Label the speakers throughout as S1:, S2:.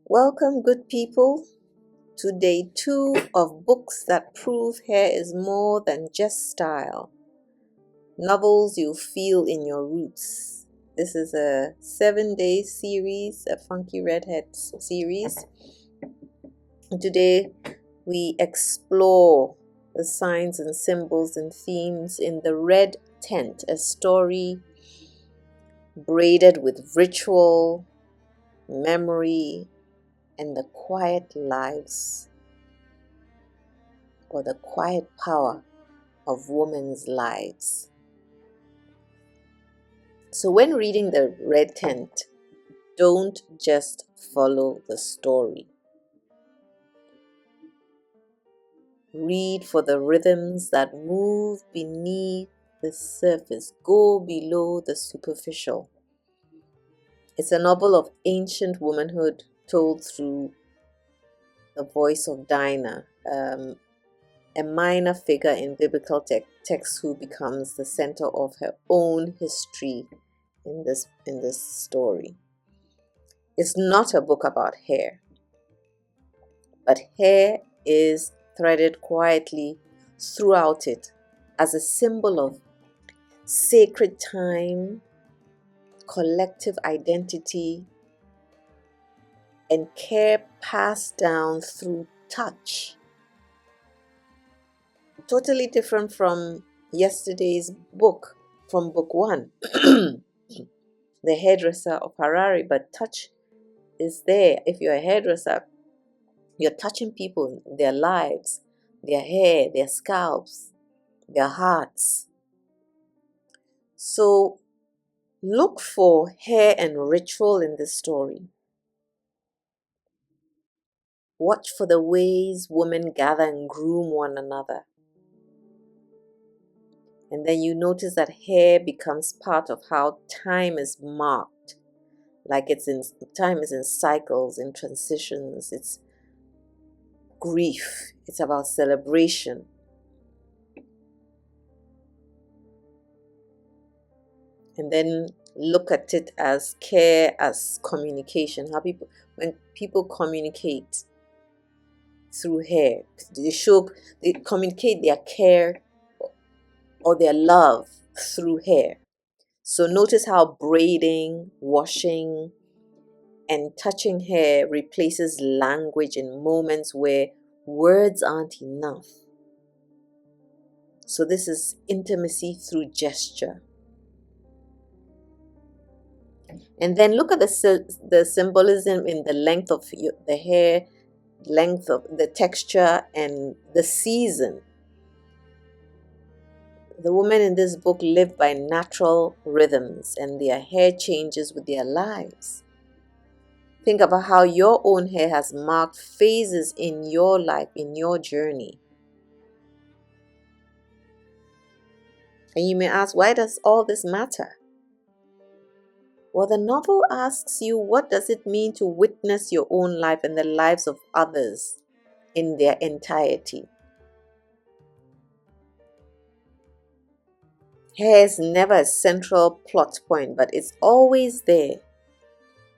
S1: Welcome, good people, to day 2 of books that prove hair is more than just style. Novels you feel in your roots. This is a 7-day series, a funkyRedhead series. And today we explore the signs and symbols and themes in The Red Tent, a story braided with ritual, memory, and the quiet lives or the quiet power of women's lives. So when reading The Red Tent, don't just follow the story. Read for the rhythms that move beneath the surface, go below the superficial. It's a novel of ancient womanhood told through the voice of Dinah, a minor figure in biblical text who becomes the center of her own history in this story. It's not a book about hair, but hair is threaded quietly throughout it as a symbol of sacred time, collective identity, and care passed down through touch. Totally different from yesterday's book, from book 1, The Hairdresser of Harari, but touch is there. If you're a hairdresser, you're touching people, their lives, their hair, their scalps, their hearts. So look for hair and ritual in this story. Watch for the ways women gather and groom one another. And then you notice that hair becomes part of how time is marked. Like time is in cycles, in transitions. It's grief. It's about celebration. And then look at it as care, as communication. When people communicate through hair, they communicate their care or their love through hair. So notice how braiding, washing, and touching hair replaces language in moments where words aren't enough. So this is intimacy through gesture. And then look at the symbolism in the length of the hair, length of the texture, and the season. The women in this book live by natural rhythms, and their hair changes with their lives. Think about how your own hair has marked phases in your life, in your journey. And you may ask, why does all this matter? Well, the novel asks you, what does it mean to witness your own life and the lives of others in their entirety? Hair is never a central plot point, but it's always there,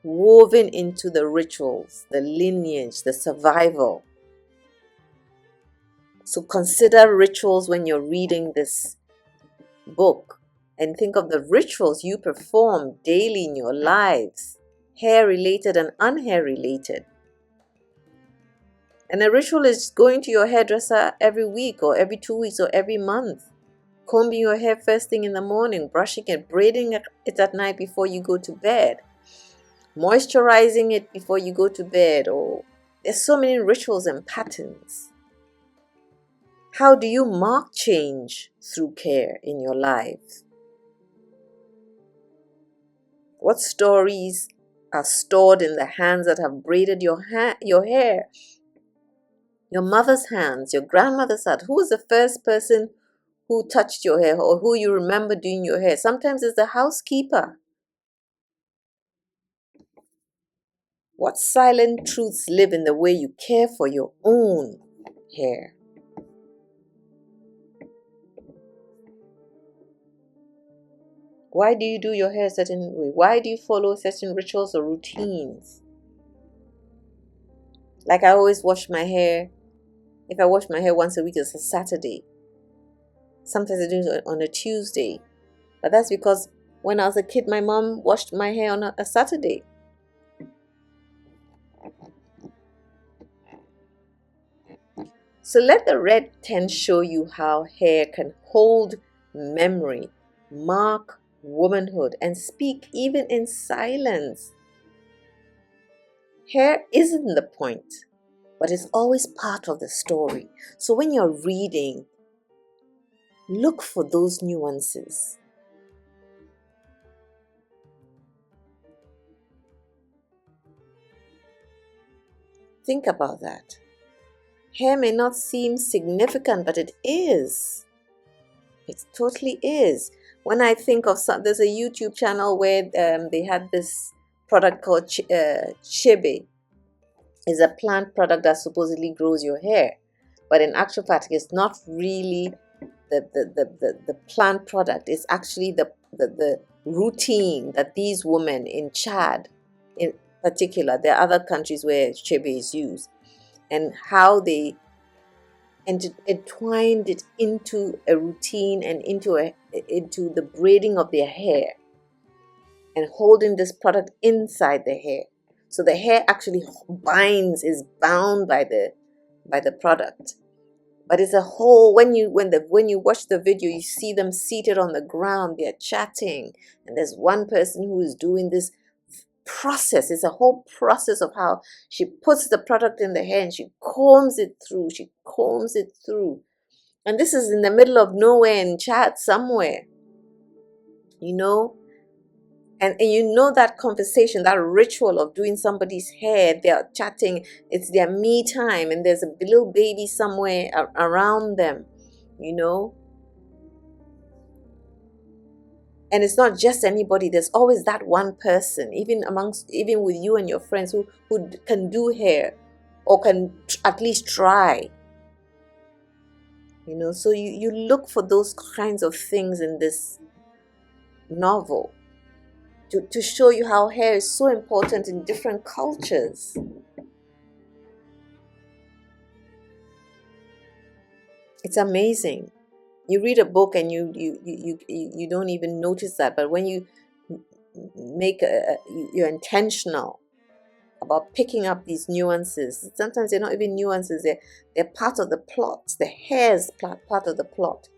S1: woven into the rituals, the lineage, the survival. So consider rituals when you're reading this book, and think of the rituals you perform daily in your lives, hair related and unhair related. And a ritual is going to your hairdresser every week or every 2 weeks or every month, combing your hair first thing in the morning, brushing it, braiding it at night before you go to bed, moisturizing it before you go to bed. Or there's so many rituals and patterns. How do you mark change through care in your life? What stories are stored in the hands that have braided your hair? Your mother's hands, your grandmother's hand. Who was the first person who touched your hair or who you remember doing your hair? Sometimes it's the housekeeper. What silent truths live in the way you care for your own hair? Why do you do your hair a certain way? Why do you follow certain rituals or routines? Like I always wash my hair. If I wash my hair once a week, it's a Saturday. Sometimes I do it on a Tuesday. But that's because when I was a kid, my mom washed my hair on a Saturday. So let the red 10 show you how hair can hold memory, mark womanhood, and speak even in silence. Hair isn't the point, but it's always part of the story. So when you're reading, look for those nuances. Think about that. Hair may not seem significant, but it is. It totally is. When I think of there's a YouTube channel where they had this product called Chibe. It's a plant product that supposedly grows your hair, but in actual fact, it's not really the plant product. It's actually the routine that these women in Chad, in particular, there are other countries where Chibe is used, and how they entwined it into a routine and into the braiding of their hair and holding this product inside the hair. So the hair actually is bound by the product. But it's a whole, when you watch the video, you see them seated on the ground, they're chatting, and there's one person who is doing this process. It's a whole process of how she puts the product in the hair and she combs it through. And this is in the middle of nowhere in Chad somewhere, you know. And you know that conversation, that ritual of doing somebody's hair, they're chatting, it's their me time, and there's a little baby somewhere around them, you know. And it's not just anybody, there's always that one person, even with you and your friends who can do hair or can at least try, you know. So you look for those kinds of things in this novel to show you how hair is so important in different cultures. It's amazing. You read a book and you don't even notice that, but when you you're intentional about picking up these nuances. Sometimes they're not even nuances; they're part of the plot. The hair's part of the plot,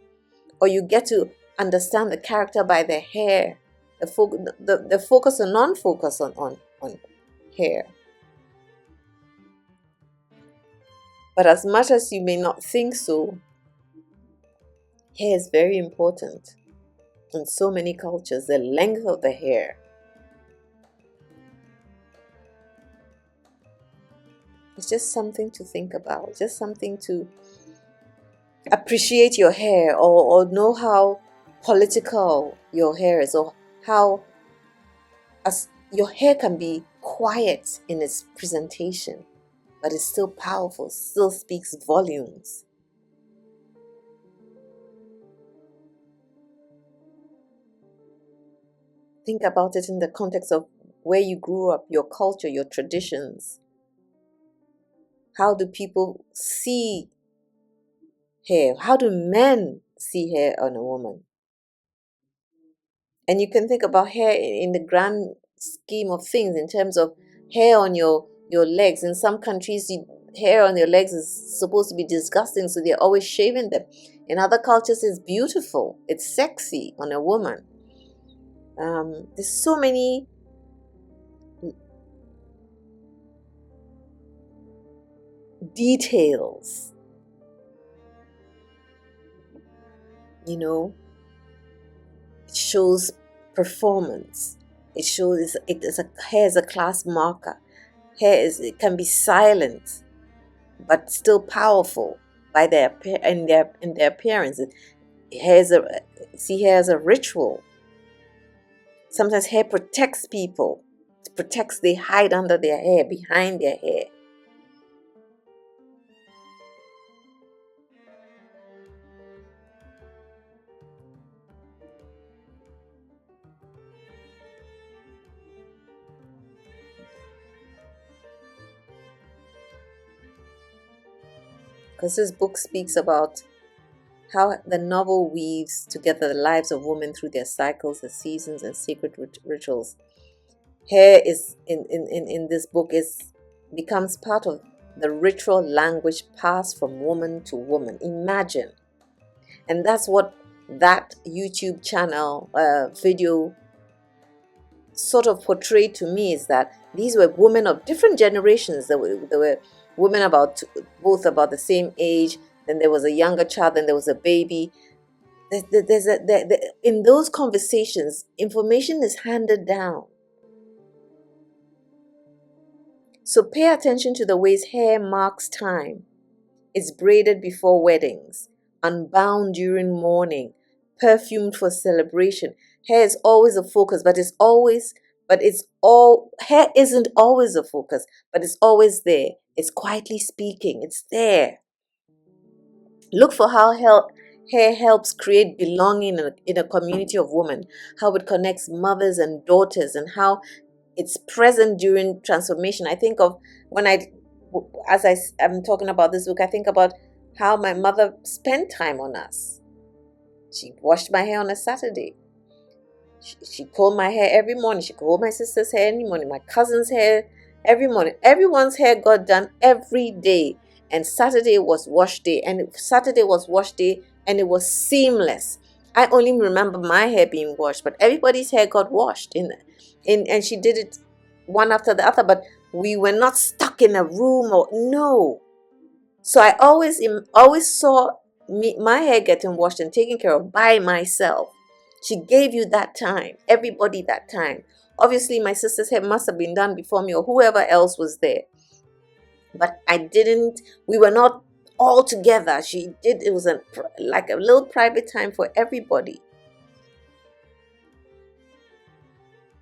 S1: or you get to understand the character by the hair. The focus or non-focus on hair. But as much as you may not think so, hair is very important in so many cultures. The length of the hair. It's just something to think about, just something to appreciate your hair, or know how political your hair is, or how as your hair can be quiet in its presentation, but it's still powerful, still speaks volumes. Think about it in the context of where you grew up, your culture, your traditions. How do people see hair? How do men see hair on a woman? And you can think about hair in the grand scheme of things, in terms of hair on your legs. In some countries, hair on your legs is supposed to be disgusting, so they're always shaving them. In other cultures, it's beautiful. It's sexy on a woman. There's so many details, you know. It shows performance. It shows hair is a class marker. It can be silent, but still powerful by their appearance. Hair is a ritual. Sometimes hair protects people. It protects. They hide under their hair, behind their hair. because this book speaks about how the novel weaves together the lives of women through their cycles, the seasons, and sacred rituals. Hair is in this book becomes part of the ritual language passed from woman to woman. Imagine. And that's what that YouTube channel video sort of portrayed to me, is that these were women of different generations. There were women both about the same age. Then there was a younger child. Then there was a baby. In those conversations, information is handed down. So pay attention to the ways hair marks time. It's braided before weddings, unbound during mourning, perfumed for celebration. Hair is always a focus, hair isn't always a focus, but it's always there. It's quietly speaking. It's there. Look for how hair helps create belonging in a community of women, how it connects mothers and daughters, and how it's present during transformation. I think of as I'm talking about this book, I think about how my mother spent time on us. She washed my hair on a Saturday. She combed my hair every morning. She combed my sister's hair every morning, my cousin's hair every morning. Everyone's hair got done every day. And Saturday was wash day. And it was seamless. I only remember my hair being washed, but everybody's hair got washed and she did it one after the other, but we were not stuck in a room no. So I always saw my hair getting washed and taken care of by myself. She gave you that time, everybody that time. Obviously, my sister's hair must have been done before me or whoever else was there. But we were not all together. It was like a little private time for everybody.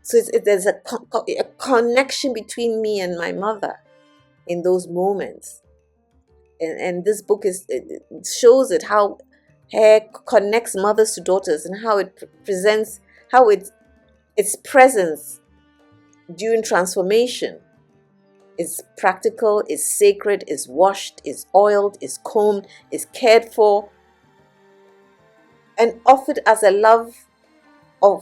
S1: So there's a connection between me and my mother in those moments. And this book it shows it, how hair connects mothers to daughters, and how it presents, how its presence during transformation is practical, is sacred, is washed, is oiled, is combed, is cared for, and offered as a love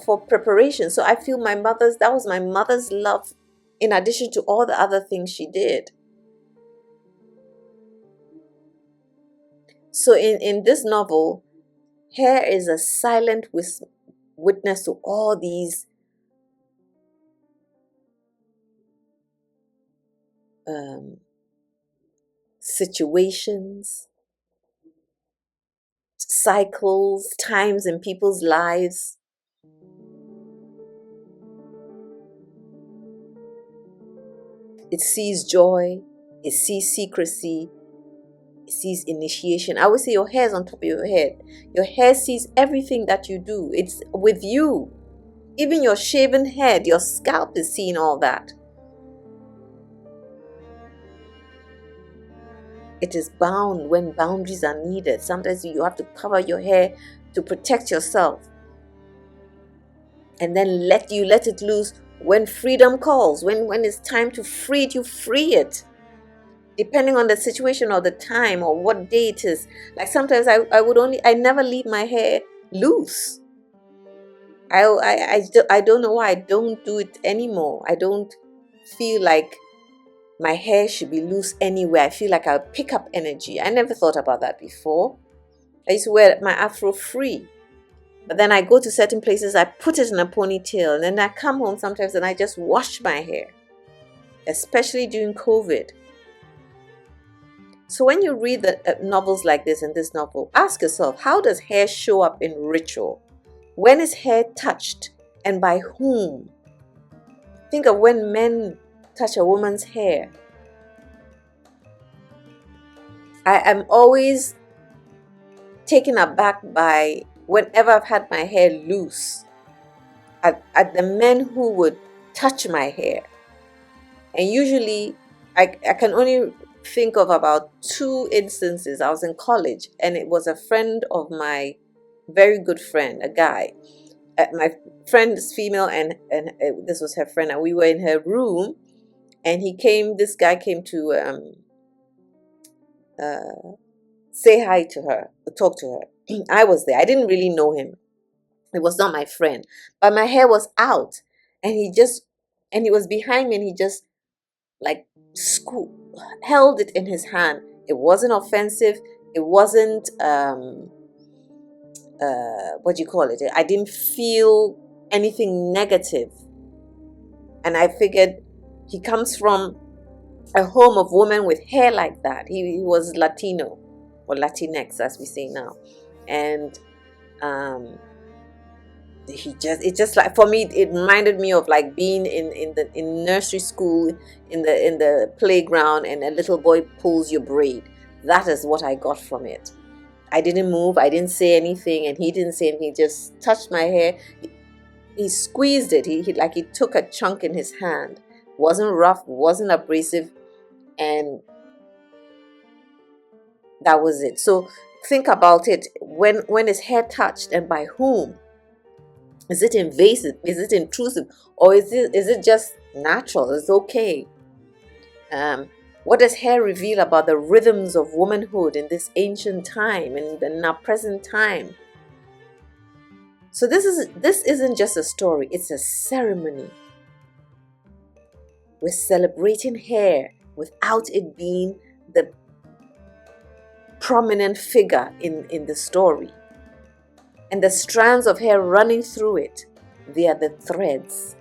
S1: for preparation. So I feel that was my mother's love, in addition to all the other things she did. So in this novel, hair is a silent witness to all these situations, cycles, times in people's lives. It sees joy, it sees secrecy, it sees initiation. I always say your hair is on top of your head. Your hair sees everything that you do. It's with you. Even your shaven head, your scalp is seeing all that. It is bound when boundaries are needed. Sometimes you have to cover your hair to protect yourself. And then let it loose when freedom calls. When it's time to free it, you free it. Depending on the situation or the time or what day it is. Like sometimes I never leave my hair loose. I don't know why I don't do it anymore. I don't feel like my hair should be loose anywhere. I feel like I'll pick up energy. I never thought about that before. I used to wear my afro free. But then I go to certain places, I put it in a ponytail, and then I come home sometimes and I just wash my hair. Especially during COVID. So when you read the novels like this and this novel, ask yourself, how does hair show up in ritual? When is hair touched and by whom? Think of when men touch a woman's hair. I am always taken aback by whenever I've had my hair loose at the men who would touch my hair. And usually I can only think of about 2 instances. I was in college and it was a friend of my very good friend, a guy. My friend is female and this was her friend, and we were in her room, and this guy came to say hi to her, talk to her. I was there. I didn't really know him. It was not my friend, but my hair was out, and he was behind me, and he just like held it in his hand. It wasn't offensive. It wasn't what do you call it? I didn't feel anything negative, and I figured he comes from a home of women with hair like that. He was Latino or Latinx, as we say now, and um, it just like, for me, it reminded me of like being in nursery school, in the playground, and a little boy pulls your braid. That is what I got from it. I didn't move, I didn't say anything, and he didn't say anything. He just touched my hair. He squeezed it. He took a chunk in his hand. Wasn't rough, wasn't abrasive, and that was it. So think about it. When his hair touched, and by whom? Is it invasive? Is it intrusive? Or is it just natural? It's okay. What does hair reveal about the rhythms of womanhood in this ancient time and in our present time? So this isn't just a story, it's a ceremony. We're celebrating hair without it being the prominent figure in the story. And the strands of hair running through it, they are the threads.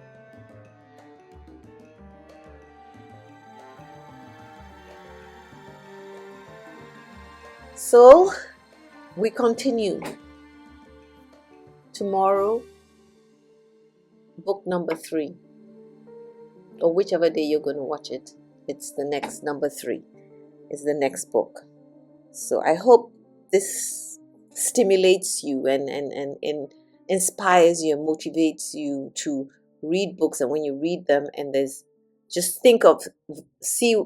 S1: So we continue. Tomorrow, book number 3, or whichever day you're going to watch it, it's the next number 3, is the next book. So I hope this stimulates you and inspires you and motivates you to read books. And when you read them, and see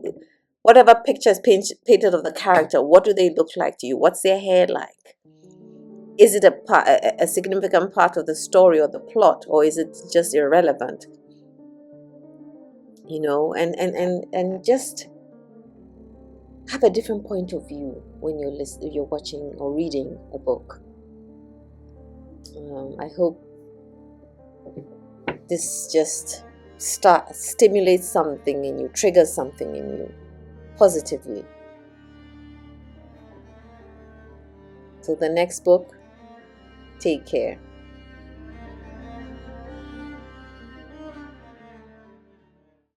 S1: whatever picture is painted of the character, what do they look like to you? What's their hair like? Is it a significant part of the story or the plot, or is it just irrelevant? And just have a different point of view when you're watching or reading a book. I hope this just stimulates something in you, triggers something in you positively. So the next book, take care.